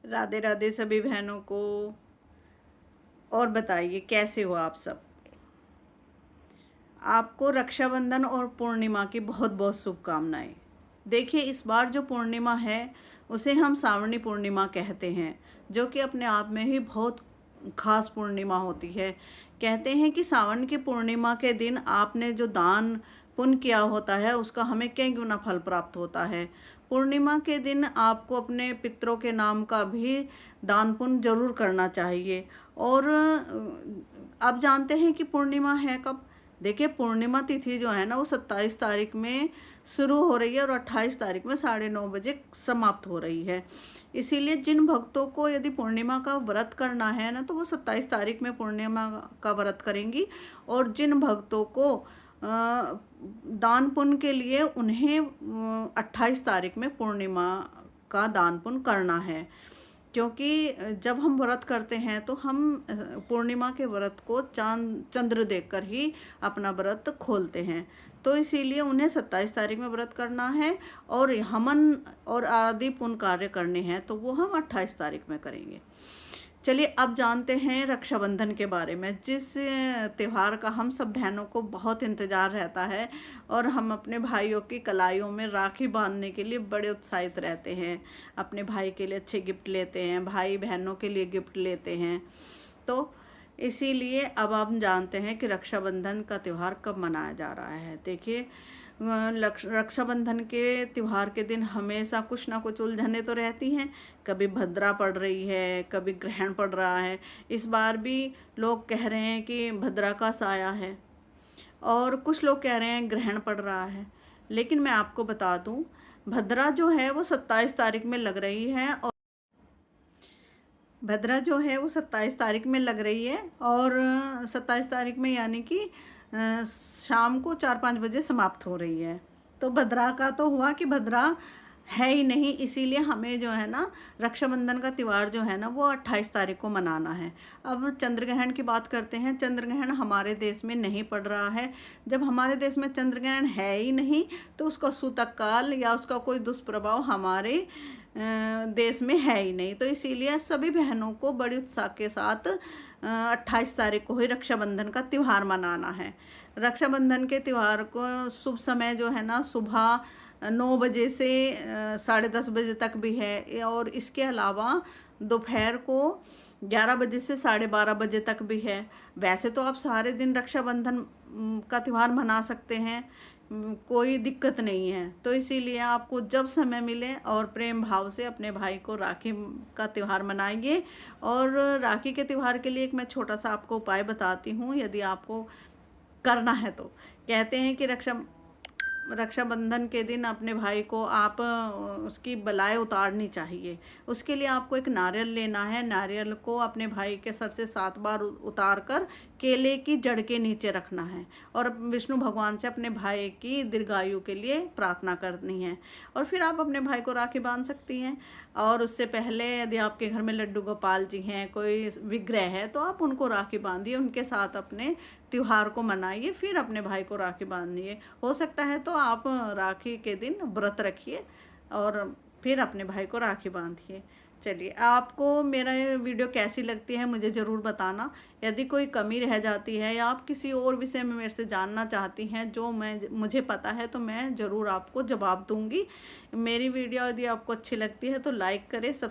राधे राधे सभी बहनों को। और बताइए कैसे हो आप सब। आपको रक्षाबंधन और पूर्णिमा की बहुत बहुत शुभकामनाएं। देखिए, इस बार जो पूर्णिमा है उसे हम श्रावणी पूर्णिमा कहते हैं, जो कि अपने आप में ही बहुत खास पूर्णिमा होती है। कहते हैं कि सावन की पूर्णिमा के दिन आपने जो दान पुण्य किया होता है उसका हमें कई गुना फल प्राप्त होता है। पूर्णिमा के दिन आपको अपने पितरों के नाम का भी दान पुण्य जरूर करना चाहिए। और आप जानते हैं कि पूर्णिमा है कब। देखिए, पूर्णिमा तिथि जो है ना वो 27 तारीख में शुरू हो रही है और 28 तारीख में 9:30 बजे समाप्त हो रही है। इसीलिए जिन भक्तों को यदि पूर्णिमा का व्रत करना है ना तो वो 27 तारीख में पूर्णिमा का व्रत करेंगी। और जिन भक्तों को दान पुण्य के लिए उन्हें 28 तारीख में पूर्णिमा का दान पुण्य करना है। क्योंकि जब हम व्रत करते हैं तो हम पूर्णिमा के व्रत को चांद चंद्र देखकर ही अपना व्रत खोलते हैं। तो इसीलिए उन्हें 27 तारीख में व्रत करना है। और हवन और आदि पुण्य कार्य करने हैं तो वो हम 28 तारीख में करेंगे। चलिए, अब जानते हैं रक्षाबंधन के बारे में, जिस त्यौहार का हम सब बहनों को बहुत इंतज़ार रहता है। और हम अपने भाइयों की कलाइयों में राखी बांधने के लिए बड़े उत्साहित रहते हैं। अपने भाई के लिए अच्छे गिफ्ट लेते हैं, भाई बहनों के लिए गिफ्ट लेते हैं। तो इसीलिए अब हम जानते हैं कि रक्षाबंधन का त्यौहार कब मनाया जा रहा है। देखिए, रक्षाबंधन के त्यौहार के दिन हमेशा कुछ ना कुछ उलझने तो रहती हैं। कभी भद्रा पड़ रही है, कभी ग्रहण पड़ रहा है। इस बार भी लोग कह रहे हैं कि भद्रा का साया है, और कुछ लोग कह रहे हैं ग्रहण पड़ रहा है। लेकिन मैं आपको बता दूं, भद्रा जो है वो 27 तारीख में लग रही है। और भद्रा जो है वो 27 तारीख में लग रही है, और 27 तारीख में यानी कि शाम को 4-5 बजे समाप्त हो रही है। तो भद्रा का तो हुआ कि भद्रा है ही नहीं। इसीलिए हमें जो है ना रक्षाबंधन का त्यौहार जो है ना वो 28 तारीख को मनाना है। अब चंद्र ग्रहण की बात करते हैं। चंद्र ग्रहण हमारे देश में नहीं पड़ रहा है। जब हमारे देश में चंद्र ग्रहण है ही नहीं तो उसका सूतक काल या उसका कोई दुष्प्रभाव हमारे देश में है ही नहीं। तो इसीलिए सभी बहनों को बड़े उत्साह के साथ 28 तारीख को ही रक्षाबंधन का त्यौहार मनाना है। रक्षाबंधन के त्यौहार को शुभ समय जो है ना सुबह 9 बजे से 10:30 बजे तक भी है। और इसके अलावा दोपहर को 11 बजे से 12:30 बजे तक भी है। वैसे तो आप सारे दिन रक्षाबंधन का त्यौहार मना सकते हैं, कोई दिक्कत नहीं है। तो इसीलिए आपको जब समय मिले और प्रेम भाव से अपने भाई को राखी का त्यौहार मनाइए। और राखी के त्यौहार के लिए एक मैं छोटा सा आपको उपाय बताती हूँ, यदि आपको करना है तो। कहते हैं कि रक्षाबंधन के दिन अपने भाई को आप उसकी बलाएँ उतारनी चाहिए। उसके लिए आपको एक नारियल लेना है। नारियल को अपने भाई के सर से 7 बार उतार कर केले की जड़ के नीचे रखना है। और विष्णु भगवान से अपने भाई की दीर्घायु के लिए प्रार्थना करनी है। और फिर आप अपने भाई को राखी बांध सकती हैं। और उससे पहले यदि आपके घर में लड्डू गोपाल जी हैं, कोई विग्रह है, तो आप उनको राखी बांधिए, उनके साथ अपने त्योहार को मनाइए, फिर अपने भाई को राखी बांधिए। हो सकता है तो आप राखी के दिन व्रत रखिए और फिर अपने भाई को राखी बांधिए। चलिए, आपको मेरा ये वीडियो कैसी लगती है मुझे ज़रूर बताना। यदि कोई कमी रह जाती है या आप किसी और विषय में मेरे से जानना चाहती हैं जो मुझे पता है, तो मैं ज़रूर आपको जवाब दूंगी। मेरी वीडियो यदि आपको अच्छी लगती है तो लाइक करें, सब